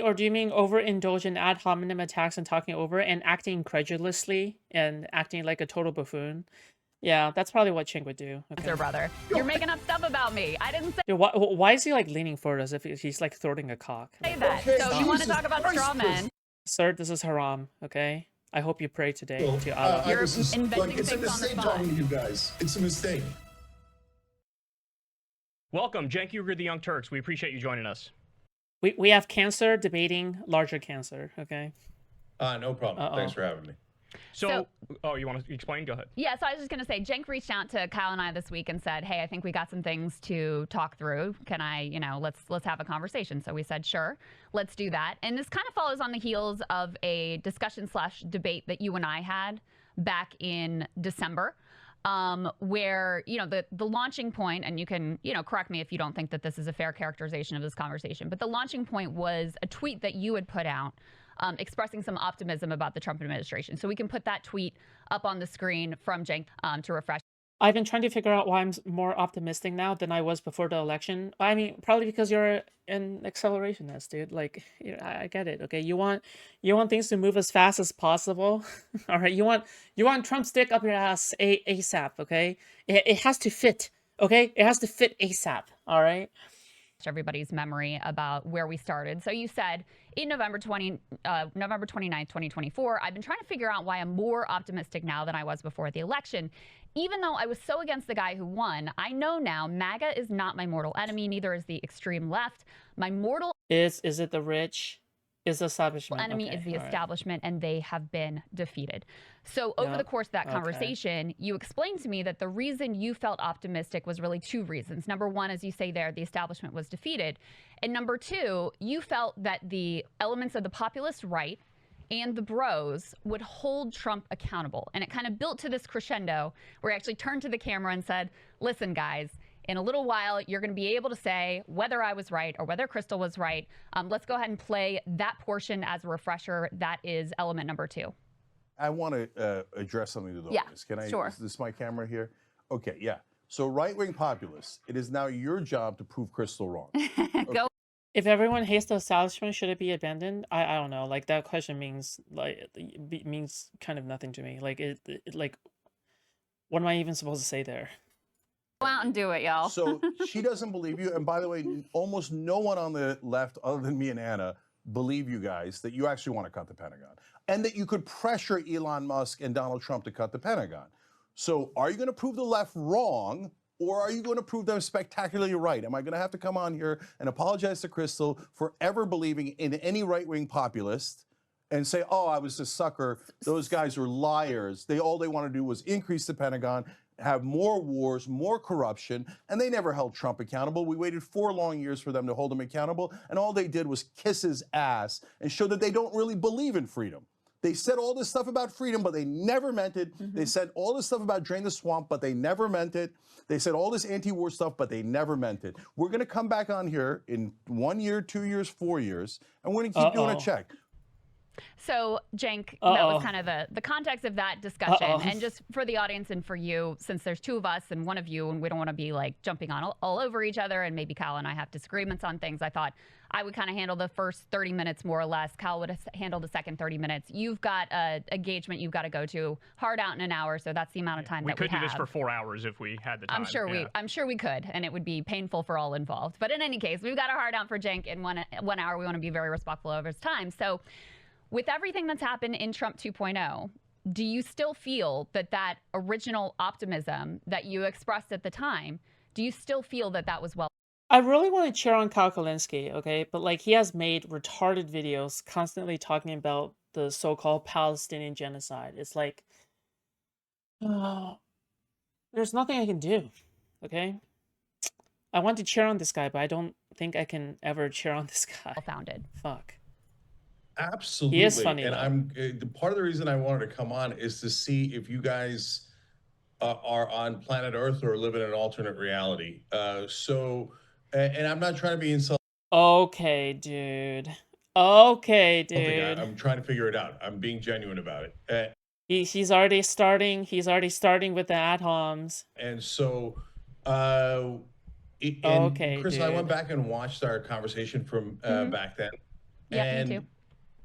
Or do you mean overindulge in ad hominem attacks and talking over and acting incredulously and acting like a total buffoon? Yeah, that's probably what Cenk would do. Okay. brother. You're making up stuff about me. I didn't Dude, why is he like leaning forward as if he's like throwing a cock? say that. Okay, So you want to Jesus talk about Christ, straw men? Sir, this is haram, okay? I hope you pray today to Well, Allah. You're this is, inventing it's a things on the mistake spot. talking to you guys. It's a mistake. Welcome, Cenk Uyghur, the Young Turks. We appreciate you joining us. We have cancer debating larger cancer, okay? No problem. Thanks for having me. So, oh, you want to explain? Go ahead. Yeah, so I was just going to say, Cenk reached out to Kyle and I this week and said, hey, I think we got some things to talk through. Can I, let's have a conversation. So we said, sure, let's do that. And this kind of follows on the heels of a discussion/debate that you and I had back in December, where, the launching point, and you can, correct me if you don't think that this is a fair characterization of this conversation, but the launching point was a tweet that you had put out expressing some optimism about the Trump administration. So we can put that tweet up on the screen from Cenk to refresh. I've been trying to figure out why I'm more optimistic now than I was before the election. I mean, probably because you're an accelerationist, dude. Like, I get it. Okay, you want things to move as fast as possible. All right, you want Trump's dick up your ass ASAP. Okay, it has to fit. Okay, it has to fit ASAP. All right. Everybody's memory about where we started. So you said in November 29th, 2024, I've been trying to figure out why I'm more optimistic now than I was before the election. Even though I was so against the guy who won, I know now MAGA is not my mortal enemy, neither is the extreme left. My mortal Is it the rich? Is the establishment? enemy Okay, is the all right. establishment, and they have been defeated. So over Yeah, the course of that okay. conversation, you explained to me that the reason you felt optimistic was really two reasons. Number one, as you say there, the establishment was defeated. And number two, you felt that the elements of the populist right and the bros would hold Trump accountable. And it kind of built to this crescendo where he actually turned to the camera and said, listen, guys, in a little while, you're going to be able to say whether I was right or whether Crystal was right. Let's go ahead and play that portion as a refresher. That is element number two. I want to address something to the Yeah, audience. Can I? sure. Is this my camera here? Okay, yeah. So right-wing populists, it is now your job to prove Crystal wrong. Go. If everyone hates the establishment, should it be abandoned? I don't know. Like, that question means means kind of nothing to me. Like it like, what am I even supposed to say there? Go out and do it, y'all. So she doesn't believe you. And by the way, almost no one on the left, other than me and Anna, believe you guys that you actually want to cut the Pentagon and that you could pressure Elon Musk and Donald Trump to cut the Pentagon. So are you going to prove the left wrong, or are you going to prove them spectacularly right? Am I going to have to come on here and apologize to Crystal for ever believing in any right-wing populist and say, oh, I was a sucker. Those guys are liars. All they want to do was increase the Pentagon, have more wars, more corruption, and they never held Trump accountable. We waited 4 long years for them to hold him accountable, and all they did was kiss his ass and show that they don't really believe in freedom. They said all this stuff about freedom, but they never meant it. They said all this stuff about drain the swamp, but they never meant it. They said all this anti-war stuff, but they never meant it. We're going to come back on here in 1 year, 2 years, 4 years, and we're going to keep doing a check. So, Cenk, that was kind of the context of that discussion. And just for the audience and for you, since there's 2 of us and 1 of you, and we don't want to be like jumping on all over each other, and maybe Kyle and I have disagreements on things, I thought I would kind of handle the first 30 minutes more or less. Kyle would handle the second 30 minutes. You've got a engagement you've got to go to, hard out in an hour, so that's the amount of time that we have. We could do this for 4 hours if we had the time. I'm sure we could, and it would be painful for all involved. But in any case, we've got a hard out for Cenk in 1 hour. We want to be very respectful of his time. So with everything that's happened in Trump 2.0, do you still feel that original optimism that you expressed at the time, do you still feel that was well? I really want to cheer on Kyle Kalinske, okay? But like, he has made retarded videos constantly talking about the so-called Palestinian genocide. It's like, there's nothing I can do, okay? I want to cheer on this guy, but I don't think I can ever cheer on this guy. Founded. Fuck. Absolutely. He is funny, and though. I'm part of the reason I wanted to come on is to see if you guys are on planet Earth or live in an alternate reality. And I'm not trying to be insulting. Okay, dude. Okay, dude. I'm trying to figure it out. I'm being genuine about it. He's already starting. He's already starting with the ad homs. And so, Okay, Chris, dude. I went back and watched our conversation from back then. Yeah, me too.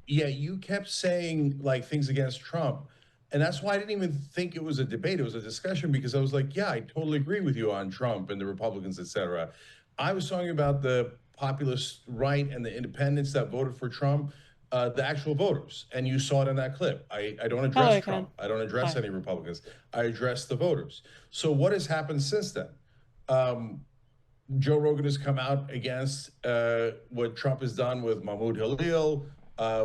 Yeah, you kept saying like things against Trump. And that's why I didn't even think it was a debate. It was a discussion because I was like, yeah, I totally agree with you on Trump and the Republicans, et cetera. I was talking about the populist right and the independents that voted for Trump, the actual voters. And you saw it in that clip. I don't Hello, address I can. Trump. I don't address Hi. any Republicans. I address the voters. So what has happened since then? Joe Rogan has come out against what Trump has done with Mahmoud Halil,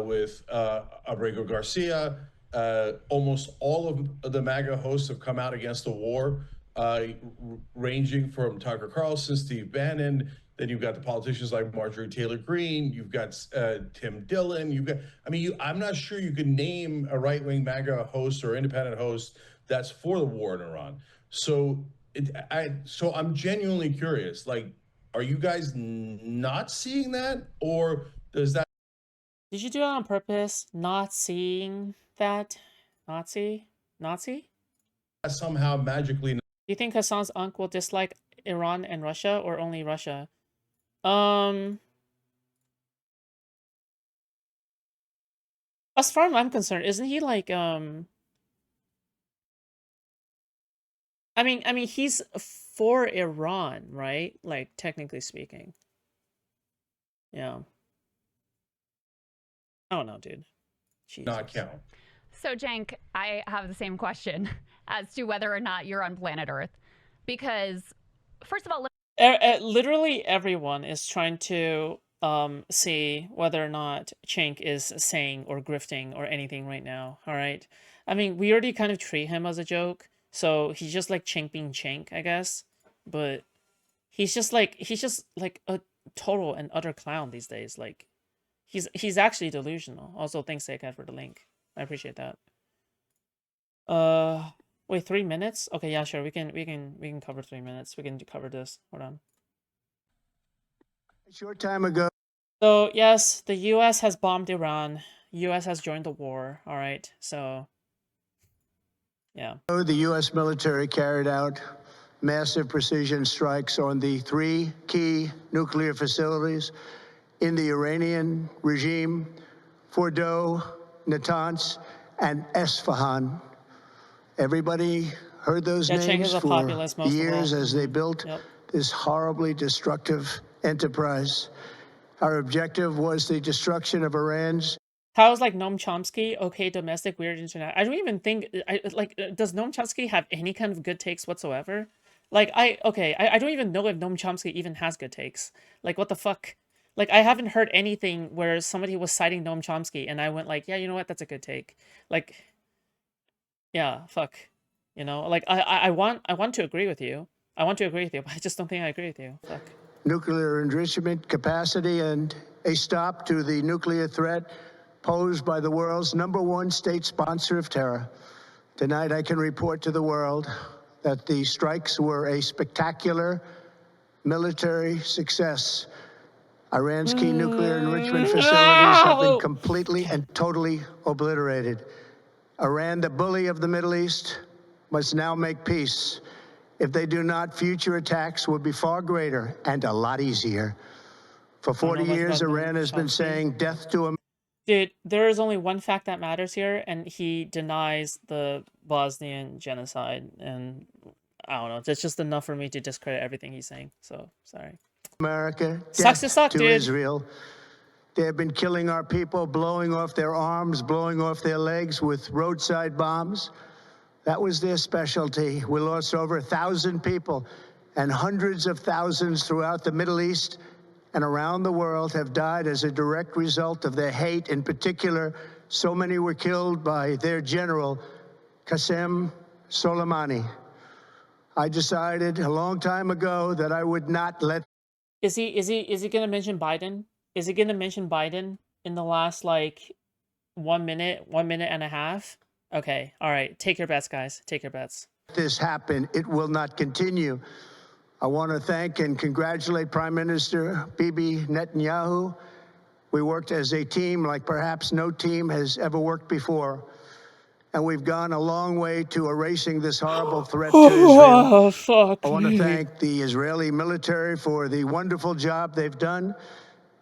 with Abrego Garcia. Almost all of the MAGA hosts have come out against the war, ranging from Tucker Carlson, Steve Bannon. Then you've got the politicians like Marjorie Taylor Greene. You've got Tim Dillon. You've got, I mean, I'm not sure you can name a right-wing MAGA host or independent host that's for the war in Iran. So so I'm genuinely curious. Like, are you guys not seeing that, or does that? Did you do it on purpose? Not seeing that? Nazi? Somehow magically? Do you think Hassan's uncle will dislike Iran and Russia, or only Russia? As far as I'm concerned, isn't he like I mean, he's for Iran, right? Like, technically speaking. Yeah. I don't know, dude. Jesus. Not count. So, Cenk, I have the same question as to whether or not you're on planet Earth. Because, first of all, literally everyone is trying to see whether or not Cenk is saying or grifting or anything right now, all right? I mean, we already kind of treat him as a joke, so he's just like Cenk being Cenk, I guess. But he's just like a total and utter clown these days. Like, he's actually delusional. Also, thanks, Cenk, for the link. I appreciate that. Wait, 3 minutes? Okay, yeah, sure. We can cover 3 minutes. We can cover this. Hold on. A short time ago. So, yes, the US has bombed Iran. US has joined the war, all right? So, yeah. The US military carried out massive precision strikes on the 3 key nuclear facilities in the Iranian regime: Fordow, Natanz, and Esfahan. Everybody heard those names for years as they built this horribly destructive enterprise. Our objective was the destruction of Iran's. How's like Noam Chomsky? Okay, domestic, weird internet. I don't even think does Noam Chomsky have any kind of good takes whatsoever? Like I don't even know if Noam Chomsky even has good takes. Like, what the fuck? Like, I haven't heard anything where somebody was citing Noam Chomsky and I went like, yeah, you know what? That's a good take. Like, yeah, fuck. You know, like I want to agree with you. I want to agree with you, but I just don't think I agree with you. Fuck. Nuclear enrichment capacity and a stop to the nuclear threat posed by the world's #1 state sponsor of terror. Tonight, I can report to the world that the strikes were a spectacular military success. Iran's key nuclear enrichment facilities have been completely and totally obliterated. Iran, the bully of the Middle East, must now make peace. If they do not, future attacks will be far greater and a lot easier. For 40 years, Iran has been saying death to America. Dude, there is only one fact that matters here, and he denies the Bosnian genocide, and I don't know, that's just enough for me to discredit everything he's saying, so, sorry. America, sucks to suck, to dude. Israel. They have been killing our people, blowing off their arms, blowing off their legs with roadside bombs. That was their specialty. We lost over 1,000 people, and hundreds of thousands throughout the Middle East and around the world have died as a direct result of their hate. In particular, so many were killed by their general, Qasem Soleimani. I decided a long time ago that I would not let. Is he gonna mention Biden? Is he gonna mention Biden in the last like 1 minute and a half? Okay, all right. Take your bets, guys. Take your bets. This happen. It will not continue. I want to thank and congratulate Prime Minister Bibi Netanyahu. We worked as a team like perhaps no team has ever worked before. And we've gone a long way to erasing this horrible threat to Israel. Oh, fuck. I want to thank the Israeli military for the wonderful job they've done.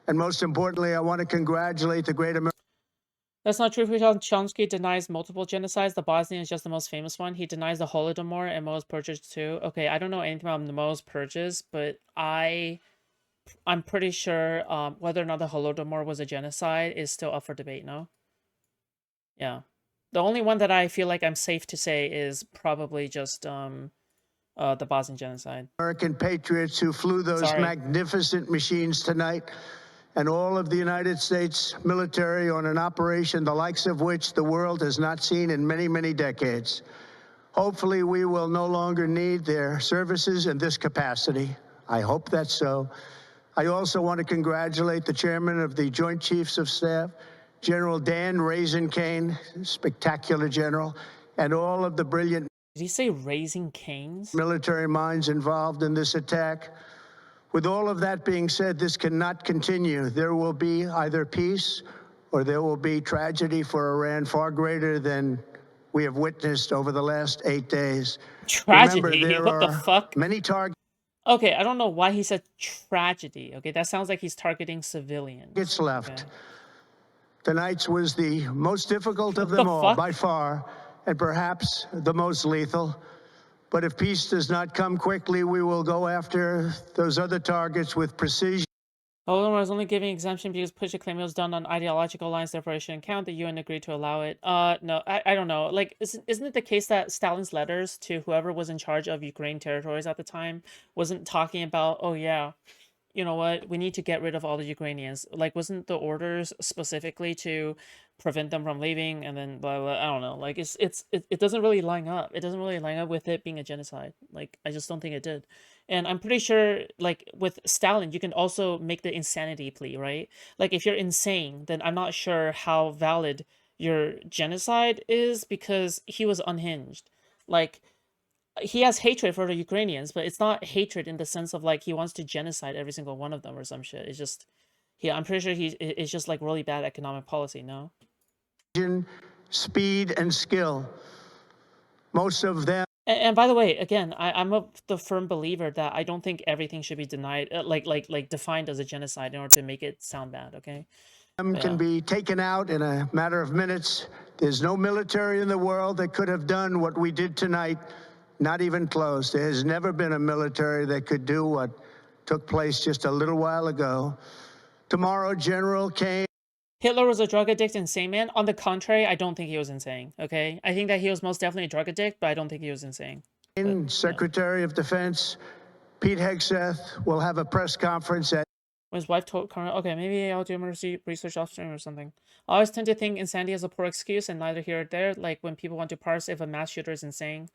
And most importantly, I want to congratulate the great American. That's not true. Chomsky denies multiple genocides. The Bosnian is just the most famous one. He denies the Holodomor and Mo's purges too. Okay, I don't know anything about the Mo's purges, but I'm pretty sure whether or not the Holodomor was a genocide is still up for debate. No. Yeah. The only one that I feel like I'm safe to say is probably just the Bosnian genocide. American patriots who flew those magnificent machines tonight, and all of the United States military on an operation the likes of which the world has not seen in many, many decades. Hopefully, we will no longer need their services in this capacity. I hope that's so. I also want to congratulate the chairman of the Joint Chiefs of Staff, General Dan Raising Cane, spectacular general, and all of the brilliant Did he say Raising Canes? military minds involved in this attack. With all of that being said, this cannot continue. There will be either peace or there will be tragedy for Iran far greater than we have witnessed over the last 8 days. Tragedy? Remember, What the fuck? Many targets. Okay, I don't know why he said tragedy. Okay, that sounds like he's targeting civilians. It's left. Okay. Tonight's was the most difficult of them all, by far, and perhaps the most lethal. But if peace does not come quickly, we will go after those other targets with precision. Holodomor was only giving exemption because Push claim it was done on ideological lines, therefore it shouldn't count. The UN agreed to allow it. No, I don't know. Like, isn't it the case that Stalin's letters to whoever was in charge of Ukraine territories at the time wasn't talking about, oh yeah, you know what, we need to get rid of all the Ukrainians? Like, wasn't the orders specifically to prevent them from leaving, and then blah blah? I don't know. Like, it doesn't really line up. It doesn't really line up with it being a genocide. Like, I just don't think it did. And I'm pretty sure, like, with Stalin, you can also make the insanity plea, right? Like, if you're insane, then I'm not sure how valid your genocide is, because he was unhinged. Like, he has hatred for the Ukrainians, but it's not hatred in the sense of, like, he wants to genocide every single one of them or some shit. It's just, I'm pretty sure it's just, like, really bad economic policy, no? Speed and skill. Most of them. And by the way, again, I'm the firm believer that I don't think everything should be denied, like defined as a genocide in order to make it sound bad, okay? Can be taken out in a matter of minutes. There's no military in the world that could have done what we did tonight, not even close. There has never been a military that could do what took place just a little while ago. Tomorrow, General Kane. Hitler was a drug addict, insane man. On the contrary, I don't think he was insane, okay? I think that he was most definitely a drug addict, but I don't think he was insane. But, Secretary of Defense Pete Hegseth will have a press conference at... His wife told Colonel, okay, maybe I'll do emergency research offstream or something. I always tend to think insanity is a poor excuse, and neither here or there. Like, when people want to parse if a mass shooter is insane,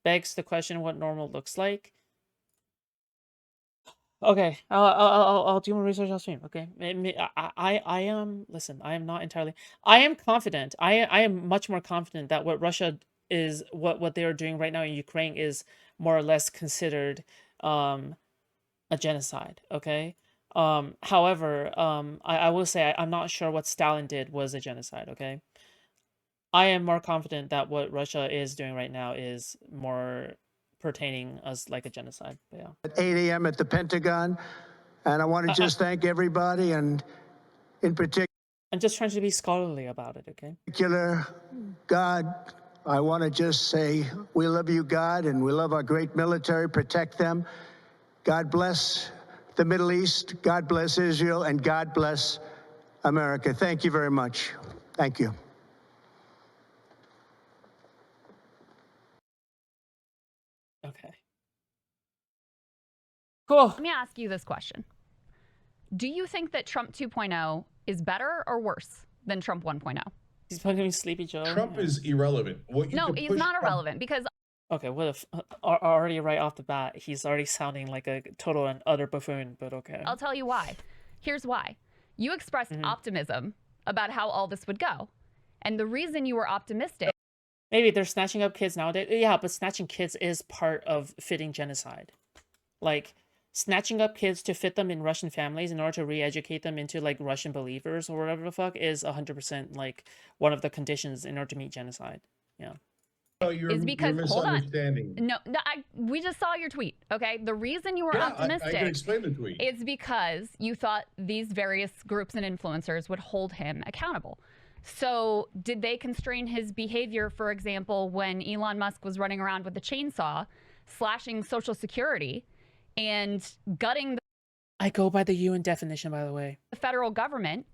begs the question what normal looks like. Okay, I'll do more research offstream. Okay, I am, listen, I am not entirely, I am confident. I am much more confident that what Russia is, what they are doing right now in Ukraine is more or less considered a genocide. Okay. However, I will say I'm not sure what Stalin did was a genocide. Okay. I am more confident that what Russia is doing right now is more pertaining as like a genocide. But yeah. At 8 a.m. at the Pentagon, and I want to just thank everybody, and in particular, I'm just trying to be scholarly about it, okay? God, I want to just say we love you, God, and we love our great military. Protect them. God bless the Middle East. God bless Israel, and God bless America. Thank you very much. Thank you. Okay. Cool. Let me ask you this question. Do you think that Trump 2.0 is better or worse than Trump 1.0? He's fucking Sleepy Joe. Trump is irrelevant. No, he's not irrelevant because... Okay, what if already right off the bat, he's already sounding like a total and utter buffoon, but okay. I'll tell you why. Here's why. You expressed optimism about how all this would go. And the reason you were optimistic... Maybe they're snatching up kids nowadays. Yeah, but snatching kids is part of fitting genocide. Like, snatching up kids to fit them in Russian families in order to re-educate them into, like, Russian believers or whatever the fuck is 100%, like, one of the conditions in order to meet genocide. Yeah. No, you're hold on. misunderstanding. No, we just saw your tweet. Okay, the reason you were Yeah, optimistic I can explain the tweet. is because you thought these various groups and influencers would hold him accountable. So did they constrain his behavior, for example, when Elon Musk was running around with a chainsaw, slashing Social Security, and gutting the I go by the UN definition, by the way. federal government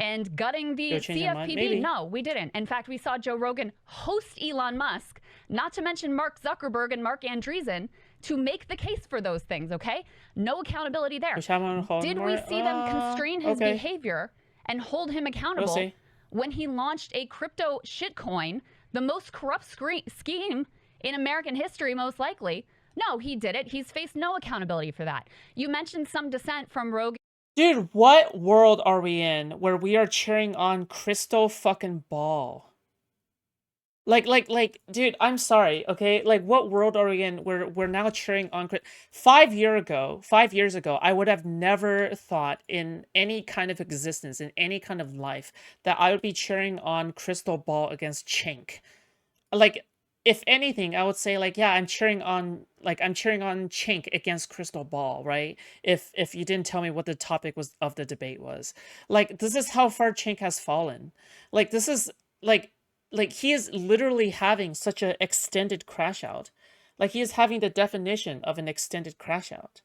and gutting the You'll change your mind? Maybe. CFPB? No, we didn't. In fact, we saw Joe Rogan host Elon Musk, not to mention Mark Zuckerberg and Mark Andreessen, to make the case for those things, okay? No accountability there. Did we see them constrain his behavior and hold him accountable when he launched a crypto shitcoin, the most corrupt scheme in American history, most likely? No, he did it. He's faced no accountability for that. You mentioned some dissent from Rogan. Dude, what world are we in where we are cheering on Crystal fucking Ball? Like, dude, I'm sorry, okay? Like, what world are we in where we're now cheering on 5 years ago, I would have never thought in any kind of existence, in any kind of life, that I would be cheering on Crystal Ball against Cenk. Like, if anything, I would say, like, yeah, I'm cheering on Cenk against Crystal Ball, right? If you didn't tell me what the topic was of the debate was. Like, this is how far Cenk has fallen. Like, this is like he is literally having such an extended crash out. Like, he is having the definition of an extended crash out.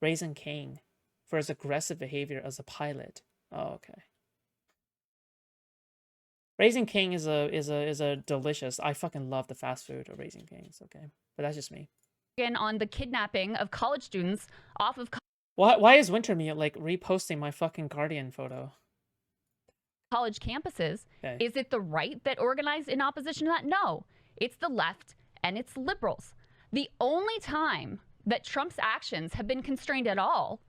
Raising Cain for his aggressive behavior as a pilot. Oh, okay. Raising King is a delicious. I fucking love the fast food of Raising Kings. Okay, but that's just me. On the kidnapping of college students off of why is Wintermeat like reposting my fucking Guardian photo? College campuses. Okay. Is it the right that organized in opposition to that? No, it's the left and it's liberals. The only time that Trump's actions have been constrained at all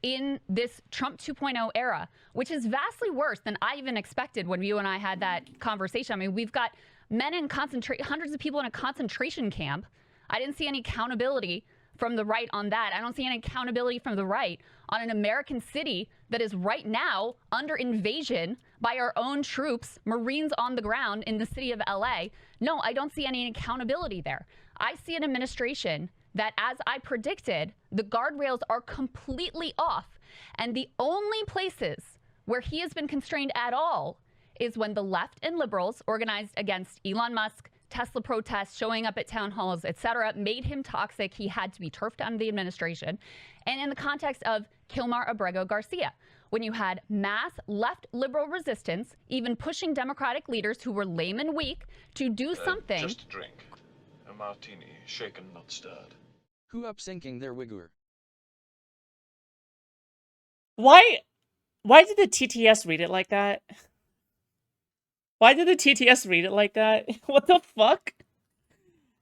in this Trump 2.0 era, which is vastly worse than I even expected when you and I had that conversation. I mean, we've got men in hundreds of people in a concentration camp. I didn't see any accountability from the right on that. I don't see any accountability from the right on an American city that is right now under invasion by our own troops, Marines on the ground in the city of LA. No, I don't see any accountability there. I see an administration that, as I predicted, the guardrails are completely off. And the only places where he has been constrained at all is when the left and liberals organized against Elon Musk, Tesla protests, showing up at town halls, etc., made him toxic. He had to be turfed out of the administration. And in the context of Kilmar Abrego Garcia, when you had mass left liberal resistance, even pushing Democratic leaders who were lame and weak to do something. Just a drink. A martini, shaken, not stirred. Who upsinking their Uyghur? Why did the TTS read it like that? Why did the TTS read it like that? What the fuck?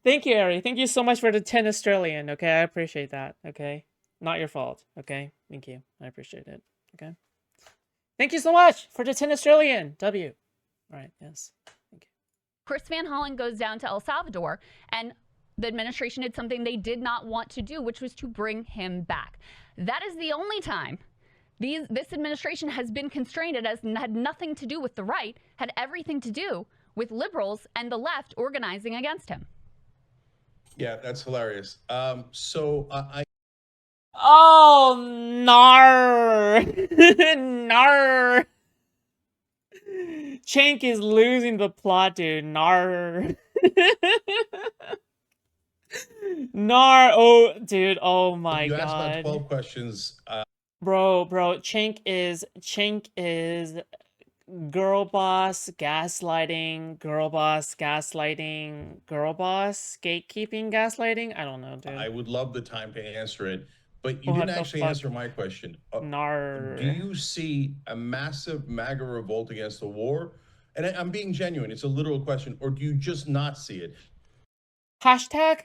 Thank you, Ari. Thank you so much for the 10 Australian, okay? I appreciate that, okay? Not your fault, okay? Thank you. I appreciate it, okay? Thank you so much for the 10 Australian. W. All right, yes. Thank you. Chris Van Hollen goes down to El Salvador, and the administration did something they did not want to do, which was to bring him back. That is the only time this administration has been constrained. It has had nothing to do with the right, had everything to do with liberals and the left organizing against him. Yeah, that's hilarious. Oh, nar. Nar. Cenk is losing the plot, dude. Nar. Nar. Oh, dude. Oh my god. You asked about 12 questions. Bro, Cenk is girl boss, gaslighting, girl boss, gaslighting, girl boss, gatekeeping, gaslighting. I don't know, dude. I would love the time to answer it, but you didn't actually answer my question. Nar. Do you see a massive MAGA revolt against the war? And I'm being genuine. It's a literal question. Or do you just not see it? Hashtag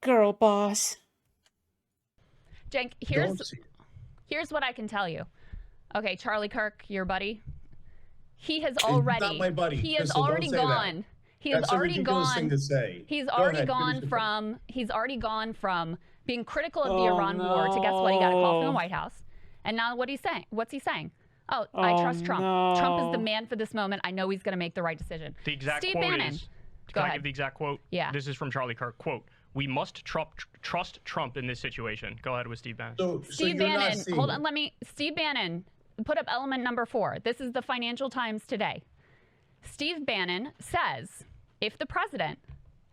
girl boss. Cenk, here's what I can tell you. Okay, Charlie Kirk, your buddy. He has already. Not my buddy. He has already gone. He has already gone. Thing to say. He's already gone from. He's already gone from being critical of the Iran war to guess what? He got a call from the White House. And now what he's saying? What's he saying? I trust Trump. No. Trump is the man for this moment. I know he's going to make the right decision. The exact Steve quote Bannon. is, Go I ahead. give the exact quote? Yeah. This is from Charlie Kirk. Quote, "We must trust Trump in this situation." Go ahead with Steve Bannon. So Steve you're not Bannon, seeing hold it. on, Steve Bannon, put up element number 4. This is the Financial Times today. Steve Bannon says, if the president,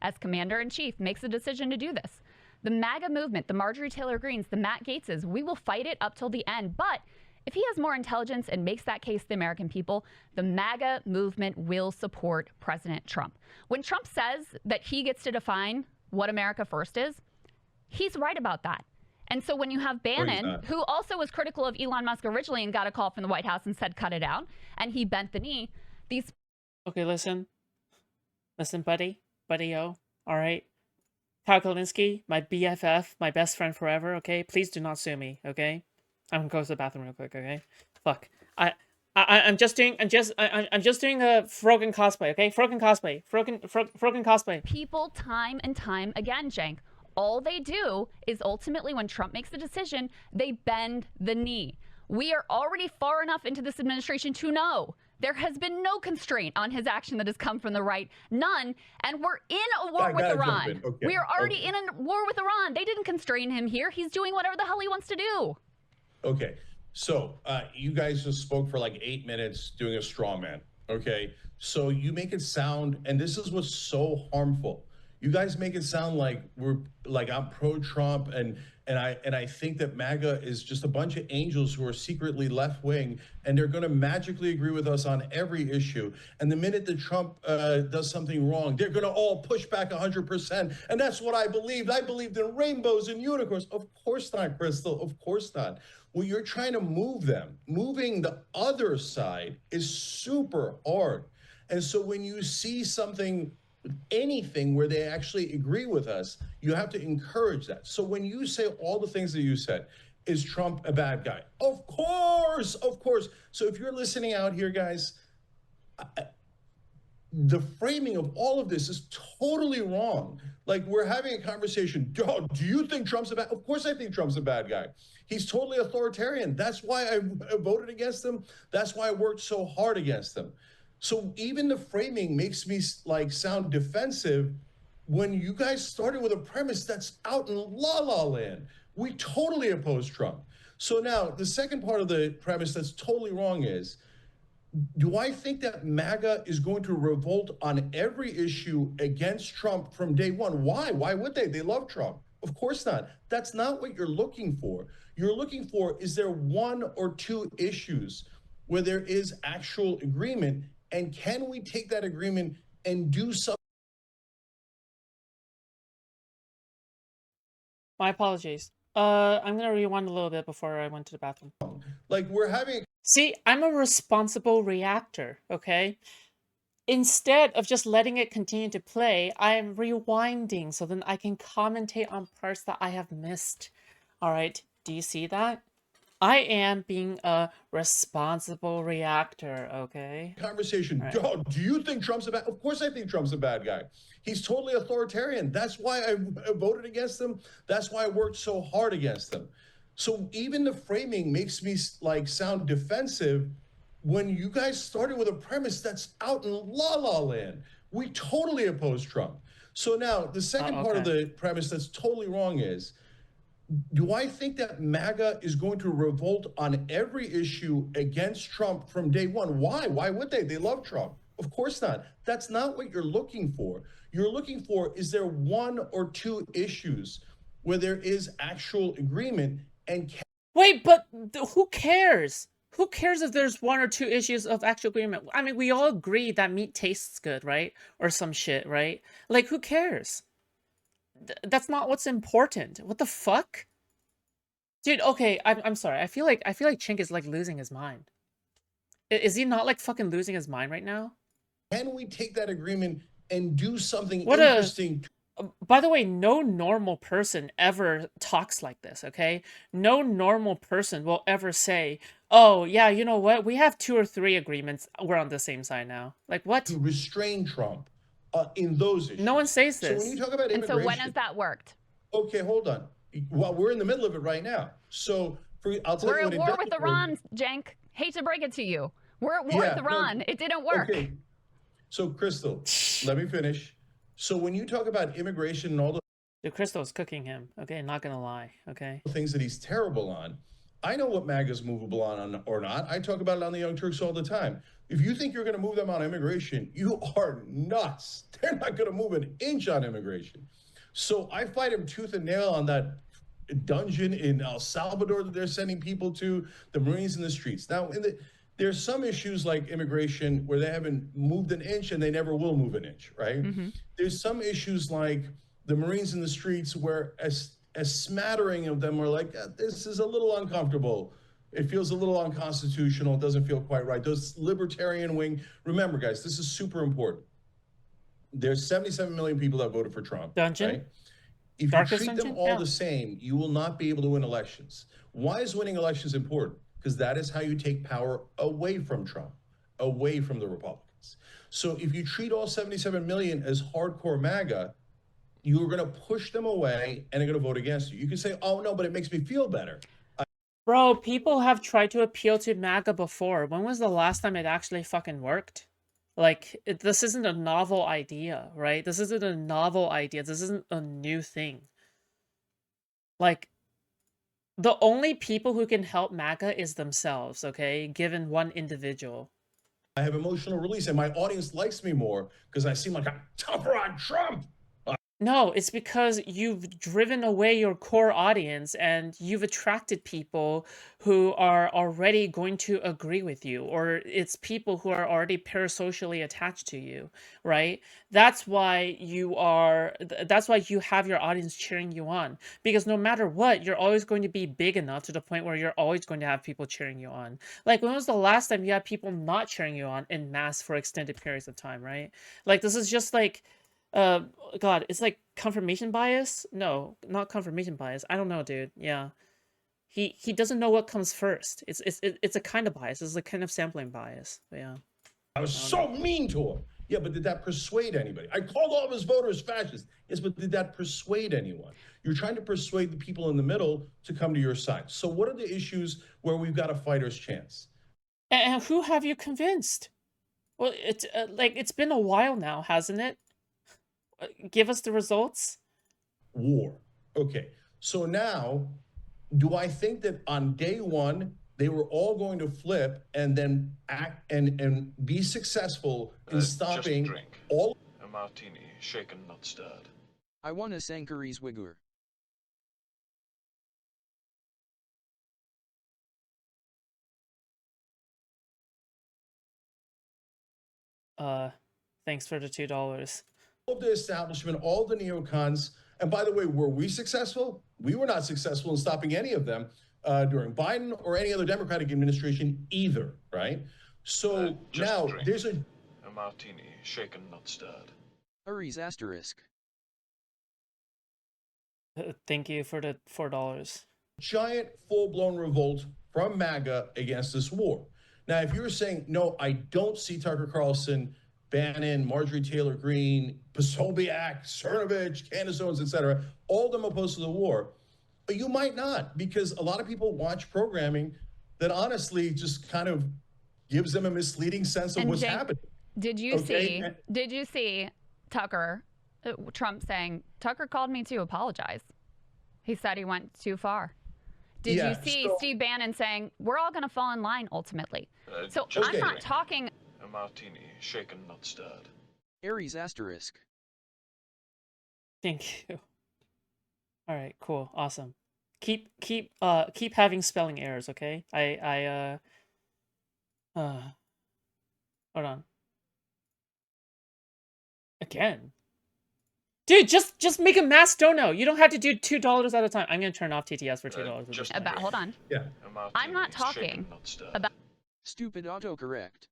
as commander-in-chief, makes a decision to do this, the MAGA movement, the Marjorie Taylor Greenes, the Matt Gaetzes, we will fight it up till the end. But if he has more intelligence and makes that case to the American people, the MAGA movement will support President Trump. When Trump says that he gets to define what America first is, he's right about that. And so when you have Bannon, who also was critical of Elon Musk originally and got a call from the White House and said, cut it out, and he bent the knee, these... Okay, listen, buddy-o, all right? Kyle Kalinske, my BFF, my best friend forever, okay? Please do not sue me, okay? I'm gonna go to the bathroom real quick, okay? Fuck. I'm just doing a Frogan cosplay, okay? Frogan cosplay. People time and time again, Cenk. All they do is ultimately, when Trump makes the decision, they bend the knee. We are already far enough into this administration to know there has been no constraint on his action that has come from the right. None. And we're in a war with Iran. Okay. We are already in a war with Iran. They didn't constrain him here. He's doing whatever the hell he wants to do. Okay. So you guys just spoke for like 8 minutes doing a straw man. Okay. So you make it sound, and this is what's so harmful. You guys make it sound like I'm pro-Trump and I think that MAGA is just a bunch of angels who are secretly left-wing and they're going to magically agree with us on every issue. And the minute that Trump does something wrong, they're going to all push back 100%. And that's what I believed. I believed in rainbows and unicorns. Of course not, Crystal. Of course not. Well, you're trying to move them. Moving the other side is super hard. And so when you see anything where they actually agree with us, you have to encourage that. So when you say all the things that you said, is Trump a bad guy? Of course, of course. So if you're listening out here, guys, the framing of all of this is totally wrong. Like, we're having a conversation. Oh, do you think Trump's a bad? Of course I think Trump's a bad guy. He's totally authoritarian. That's why I voted against him. That's why I worked so hard against him. So even the framing makes me sound defensive when you guys started with a premise that's out in la-la land. We totally oppose Trump. So now the second part of the premise that's totally wrong is, do I think that MAGA is going to revolt on every issue against Trump from day one? Why? Why would they? They love Trump. Of course not. That's not what you're looking for. You're looking for, is there 1 or 2 issues where there is actual agreement? And can we take that agreement and do something? My apologies. I'm gonna rewind a little bit before I went to the bathroom. Like, we're having... See, I'm a responsible reactor, okay? Instead of just letting it continue to play, I am rewinding so then I can commentate on parts that I have missed. All right, do you see that? I am being a responsible reactor, okay? Conversation. Right. Oh, do you think Trump's a bad? Of course I think Trump's a bad guy. He's totally authoritarian. That's why I voted against him. That's why I worked so hard against him. So even the framing makes me sound defensive when you guys started with a premise that's out in la-la land. We totally oppose Trump. So now the second part of the premise that's totally wrong is, do I think that MAGA is going to revolt on every issue against Trump from day one? Why? Why would they? They love Trump. Of course not. That's not what you're looking for. You're looking for, is there 1 or 2 issues where there is actual agreement? And wait, but who cares? Who cares if there's 1 or 2 issues of actual agreement? I mean, we all agree that meat tastes good, right? Or some shit, right? Like, who cares? That's not what's important. What the fuck? Dude, okay, I'm sorry. I feel like Cenk is like losing his mind. Is he not like fucking losing his mind right now? Can we take that agreement and do something interesting? By the way, no normal person ever talks like this, okay? No normal person will ever say, oh, yeah, you know what? We have 2 or 3 agreements. We're on the same side now. Like, what? To restrain Trump in those issues. No one says this. So when you talk about immigration... And so when has that worked? Okay, hold on. Well, we're in the middle of it right now. So I'll tell you we're what at war with Iran, Cenk. Hate to break it to you. We're at war with Iran. It didn't work. Okay. So, Crystal, let me finish. So when you talk about immigration and all the Dude, Crystal's cooking him. Okay, not gonna lie. Okay. things that he's terrible on, I know what MAGA's movable on or not. I talk about it on the Young Turks all the time. If you think you're going to move them on immigration, you are nuts. They're not going to move an inch on immigration. So I fight him tooth and nail on that dungeon in El Salvador that they're sending people to, the Marines in the streets. Now, there's some issues like immigration where they haven't moved an inch and they never will move an inch, right? There's some issues like the Marines in the streets where a smattering of them are like, this is a little uncomfortable. It feels a little unconstitutional. It doesn't feel quite right. Those libertarian wing, remember guys, this is super important. There's 77 million people that voted for Trump. Dungeon? Right? If Darkest you treat dungeon? them all Yeah. the same, you will not be able to win elections. Why is winning elections important? Because that is how you take power away from Trump, away from the Republicans. So if you treat all 77 million as hardcore MAGA, you're going to push them away and they're going to vote against you. You can say, oh, no, but it makes me feel better. Bro, people have tried to appeal to MAGA before. When was the last time it actually fucking worked? Like, this isn't a novel idea, right? This isn't a novel idea. This isn't a new thing. Like, the only people who can help MAGA is themselves, okay? Given one individual. I have emotional release and my audience likes me more because I seem like I'm tougher on Trump. No, it's because you've driven away your core audience and you've attracted people who are already going to agree with you, or it's people who are already parasocially attached to you, right? That's why that's why you have your audience cheering you on, because no matter what, you're always going to be big enough to the point where you're always going to have people cheering you on. Like, when was the last time you had people not cheering you on in mass for extended periods of time, right? Like, this is just like, God, it's like confirmation bias? No, not confirmation bias. I don't know, dude. Yeah. He doesn't know what comes first. It's a kind of bias. It's a kind of sampling bias. But yeah. I was so mean to him. Yeah, but did that persuade anybody? I called all of his voters fascists. Yes, but did that persuade anyone? You're trying to persuade the people in the middle to come to your side. So what are the issues where we've got a fighter's chance? And who have you convinced? Well, it's like, it's been a while now, hasn't it? Give us the results. War. Okay. So now, do I think that on day one, they were all going to flip and then act and be successful in stopping just drink. all? A martini, shaken, not stirred. I want a Sankaris Uyghur. Thanks for the $2. Of the establishment, all the neocons. And by the way, were we successful? We were not successful in stopping any of them during Biden or any other Democratic administration either, right? So just now drink. there's a martini, shaken, not stirred. Hurries asterisk. Thank you for the $4. giant full-blown revolt from MAGA against this war. Now, if you're saying, no, I don't see Tucker Carlson, Bannon, Marjorie Taylor Greene, Posobiec, Cernovich, Candace Owens, et cetera, all of them opposed to the war, but you might not, because a lot of people watch programming that honestly just kind of gives them a misleading sense of what's happening. Did you see Tucker, Trump saying, Tucker called me to apologize. He said he went too far. Did you see Steve Bannon saying, we're all going to fall in line ultimately? So I'm not talking. A martini, shaken, not stirred. Aries asterisk. Thank you. All right, cool, awesome. Keep having spelling errors, okay? Hold on. Again. Dude, just make a mass dono. You don't have to do $2 at a time. I'm gonna turn off TTS for $2. Hold on. Yeah. I'm not talking about Stupid autocorrect.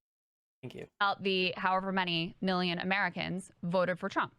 Thank you. About the however many million Americans voted for Trump,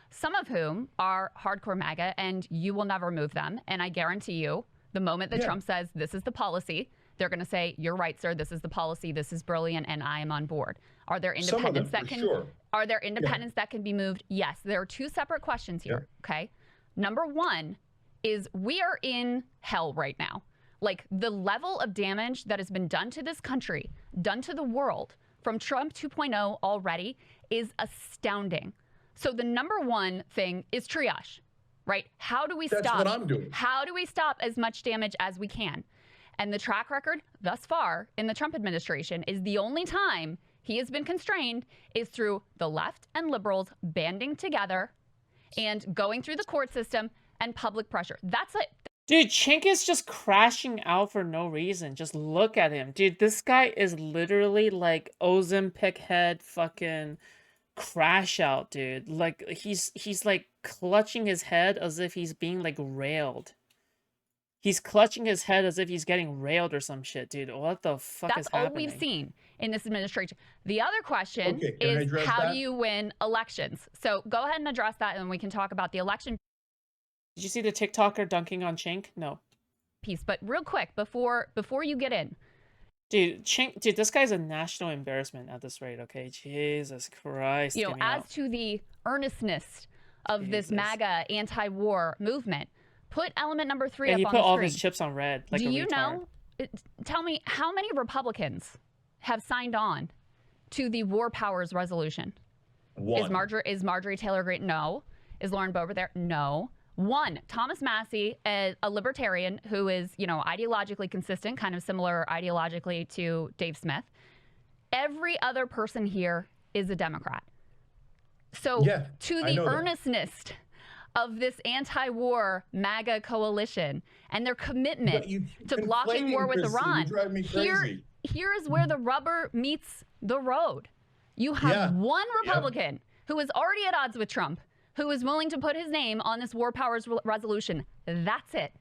some of whom are hardcore MAGA, and you will never move them. And I guarantee you, the moment that Trump says this is the policy, they're going to say, "You're right, sir. This is the policy. This is brilliant, and I am on board." Are there independents that can? Are there independents that can be moved? Yes. There are two separate questions here. Okay. Number one is we are in hell right now. Like, the level of damage that has been done to this country, done to the world from Trump 2.0 already is astounding. So the number one thing is triage, right? How do we stop? That's what I'm doing. How do we stop as much damage as we can? And the track record thus far in the Trump administration is the only time he has been constrained is through the left and liberals banding together and going through the court system and public pressure. That's it. Dude, Cenk is just crashing out for no reason. Just look at him. Dude, this guy is literally like Ozempic head fucking Crashout, dude. Like he's like clutching his head as if he's being like railed. He's clutching his head as if he's getting railed or some shit, dude. What the fuck is happening? That's all we've seen in this administration. The other question is how do you win elections? So go ahead and address that, and then we can talk about the election Did you see the TikToker dunking on Cenk? No. piece. But real quick, before you get in. Dude, dude, this guy's a national embarrassment at this rate, okay? Jesus Christ. You know, as to the earnestness of this MAGA anti-war movement, put element number 3 up on the screen. And he put all his chips on red, like Do a you retard. know, tell me, how many Republicans have signed on to the War Powers Resolution? One. Is Marjorie Taylor Greene? No. Is Lauren Boebert there? No. One, Thomas Massey, a libertarian who is, you know, ideologically consistent, kind of similar ideologically to Dave Smith. Every other person here is a Democrat. So to the earnestness of this anti-war MAGA coalition and their commitment to blocking war with Iran, here is where the rubber meets the road. You have one Republican who is already at odds with Trump, who is willing to put his name on this War Powers Resolution. That's it.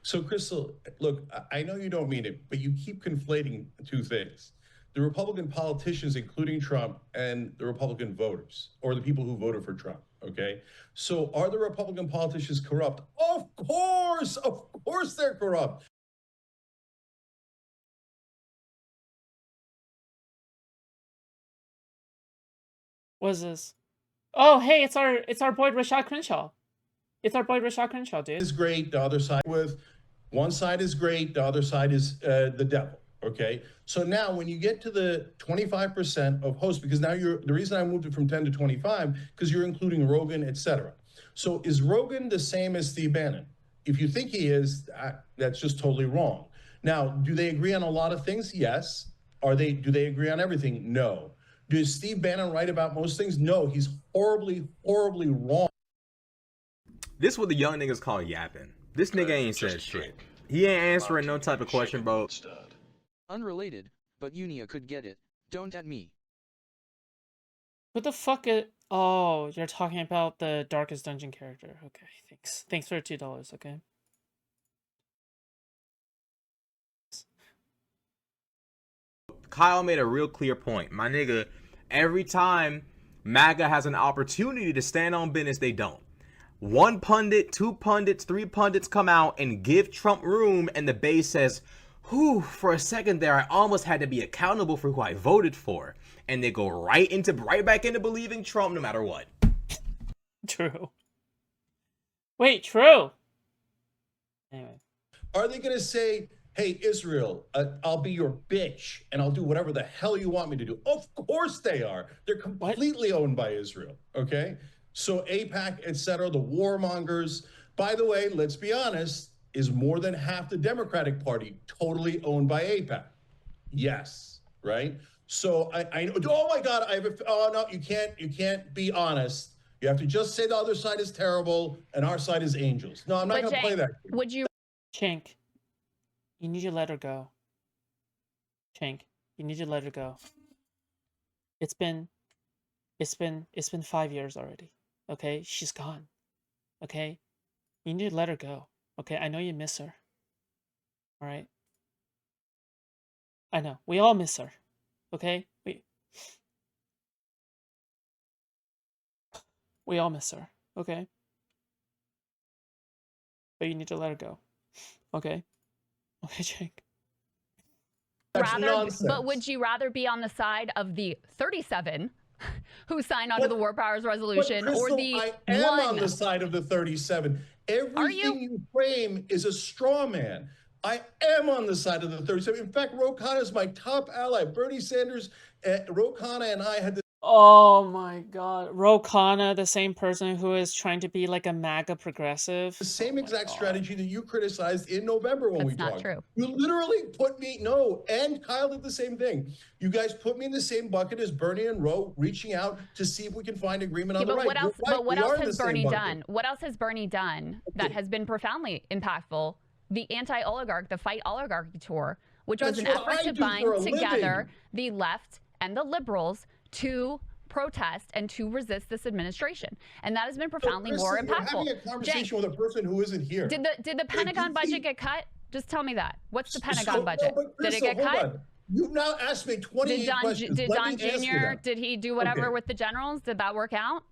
So, Crystal, look, I know you don't mean it, but you keep conflating two things. The Republican politicians, including Trump, and the Republican voters, or the people who voted for Trump, okay? So are the Republican politicians corrupt? Of course they're corrupt. What is this? Oh, hey, it's our boy Rashad Crenshaw. It's our boy Rashad Crenshaw, dude. Is great. The other side one side is great. The other side is the devil. Okay. So now when you get to the 25% of hosts, because now the reason I moved it from 10 to 25, because you're including Rogan, etc. So is Rogan the same as Steve Bannon? If you think he is, that's just totally wrong. Now, do they agree on a lot of things? Yes. Do they agree on everything? No. Does Steve Bannon write about most things? No, he's horribly, horribly wrong. This what the young niggas call yapping. This nigga ain't said shit. He ain't answering no type of question, bro. Unrelated, but Unia could get it. Don't at me. What the fuck is... Oh, you're talking about the Darkest Dungeon character. Okay, thanks. Thanks for $2, okay? Kyle made a real clear point. My nigga, every time MAGA has an opportunity to stand on business, they don't. One pundit, two pundits, three pundits come out and give Trump room, and the base says, whew, for a second there, I almost had to be accountable for who I voted for. And they go right back into believing Trump no matter what. True. Wait, true. Anyway. Are they going to say, hey, Israel, I'll be your bitch and I'll do whatever the hell you want me to do? Of course they are. They're completely owned by Israel, okay? So AIPAC, etc., the warmongers, by the way, let's be honest, is more than half the Democratic Party totally owned by AIPAC? Yes, right? So I know, oh my God, oh no, you can't be honest. You have to just say the other side is terrible and our side is angels. No, I'm not going to play that. Would you... Cenk, you need to let her go. Cenk, you need to let her go. It's been 5 years already. Okay, she's gone. Okay, you need to let her go. Okay, I know you miss her. All right. I know we all miss her. Okay, we all miss her. Okay, but you need to let her go. Okay, okay, Jake. But would you rather be on the side of the 37 who signed onto the War Powers Resolution, Crystal, or the I am on the side of the 37. Everything you frame is a straw man. I am on the side of the 37. In fact, Ro Khanna is my top ally. Bernie Sanders, Ro Khanna and I had this Oh my god. Rokana, the same person who is trying to be like a MAGA progressive. The same Oh my exact god. strategy that you criticized in November when we That's not talked. true. You literally put me, no, and Kyle did the same thing. You guys put me in the same bucket as Bernie and Roe, reaching out to see if we can find agreement on the but right. what else? You're right, But what we else are in the has same Bernie bucket. done? What else has Bernie done that has been profoundly impactful? The anti-oligarch, the Fight Oligarchy tour, which was That's an what effort I to do for a bind together living. the left and the liberals to protest and to resist this administration, and that has been profoundly more Kristen, you're impactful. having a conversation Cenk, with a person who isn't here. did the Pentagon budget get cut? Just tell me that. What's the Pentagon budget? No, but Did it Crystal, get cut? on. You've now asked me 28 questions. Did Let Don me answer Jr. them. did he do whatever Okay. with the generals? Did that work out?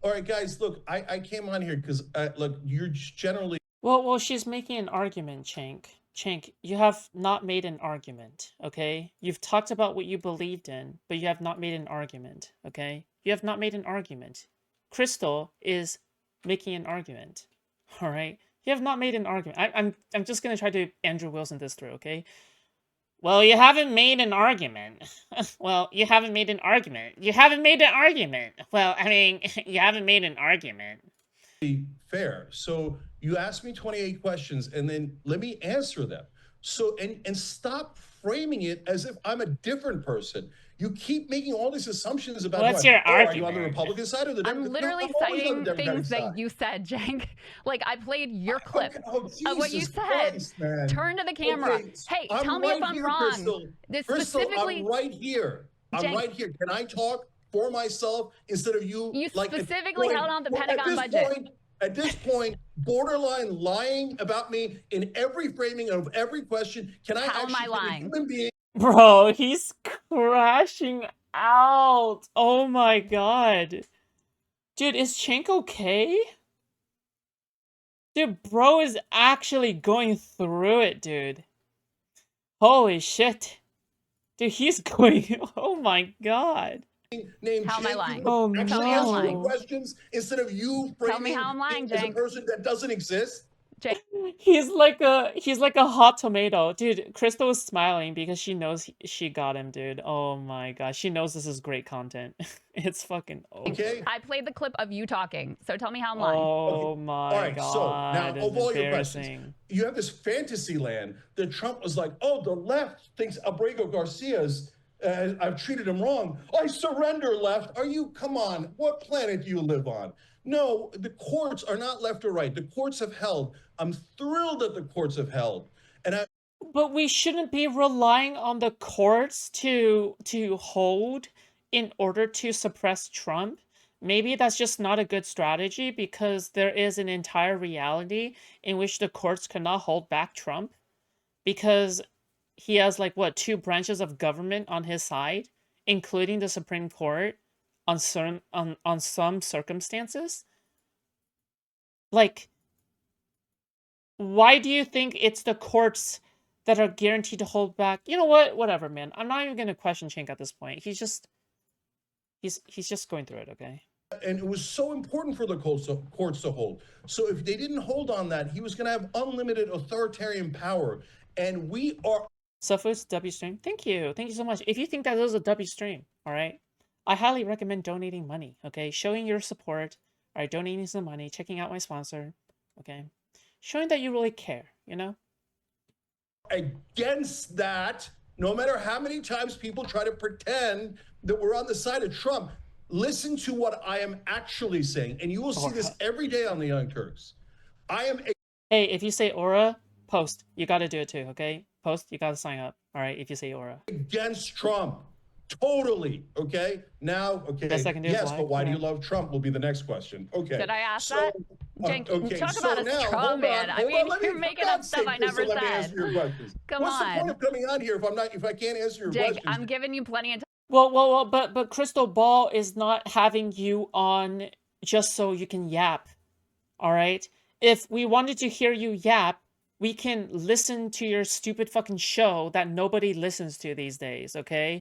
All right, guys, look, I came on here because, look, you're generally. Well, she's making an argument, Cenk. Cenk, you have not made an argument, okay? You've talked about what you believed in, but you have not made an argument, okay? You have not made an argument. Crystal is making an argument, all right? You have not made an argument. I'm just gonna try to Andrew Wilson this through, okay? Well, you haven't made an argument. Well, you haven't made an argument. You haven't made an argument. Well, I mean, you haven't made an argument. Fair. So you asked me 28 questions and then let me answer them. So, and stop framing it as if I'm a different person. You keep making all these assumptions about What's your are you on the argument? Republican side or the I'm Democrat? literally No, I'm always on citing the Democratic things side. that you said, Cenk. Like, I played your clip of what you Jesus said. Christ, man. Turn to the camera. Okay, Hey, I'm tell me right if I'm here, wrong. Crystal. This Crystal, specifically, I'm right here. I'm Cenk, right here. Can I talk for myself instead of you? you like, at specifically point- held on the well, Pentagon budget. At this point, borderline lying about me in every framing of every question. Can I How am I actually be a lying? human being? Bro, he's crashing out. Oh my god. Dude, is Cenk okay? Dude, bro is actually going through it, dude. Holy shit. Dude, he's going... Oh my god. Named How am I Cenk, lying? you Oh actually no. answering questions instead of you framing Tell me how I'm lying, me as a Cenk. person that doesn't exist. He's like a hot tomato. Dude, Crystal is smiling because she knows she got him, dude. Oh my god. She knows this is great content. It's fucking over. Okay. I played the clip of you talking, so tell me how I'm lying. Oh my All right, god. so now it's of all your embarrassing. questions, you have this fantasy land that Trump was like, oh, the left thinks Abrego Garcia's, I've treated him wrong. I surrender, left. Are you, come on, what planet do you live on? No, the courts are not left or right. The courts have held. I'm thrilled that the courts have held. And But we shouldn't be relying on the courts to hold in order to suppress Trump. Maybe that's just not a good strategy because there is an entire reality in which the courts cannot hold back Trump because he has like what, two branches of government on his side, including the Supreme Court on some circumstances. Like, why do you think it's the courts that are guaranteed to hold back? You know what? Whatever, man. I'm not even gonna question Cenk at this point. He's just going through it, okay? and it was so important for the courts to hold. So if they didn't hold on that, he was going to have unlimited authoritarian power. And we are. Suffolk's W stream. Thank you. Thank you so much. If you think that was a W stream, all right, I highly recommend donating money, okay? Showing your support, all right, donating some money, checking out my sponsor, okay? Showing that you really care, you know? Against that, no matter how many times people try to pretend that we're on the side of Trump, listen to what I am actually saying. And you will see this every day on the Young Turks. I am. Hey, if you say aura, post. You got to do it too, okay? Post, you got to sign up, all right, if you say aura. Against Trump. Totally. Okay. Now, okay. Best I can do yes, is but why do you love Trump will be the next question. Okay. Did I ask that? Cenk, okay, talk so about a now, straw hold man. on, I hold mean, on, let you're me- making for up God's stuff sake, I never Crystal, let me said. answer your questions. Come What's on. the point of coming on here if I can't answer your Cenk, questions? I'm giving you plenty of time. Well, but Crystal Ball is not having you on just so you can yap, all right? If we wanted to hear you yap, we can listen to your stupid fucking show that nobody listens to these days, okay?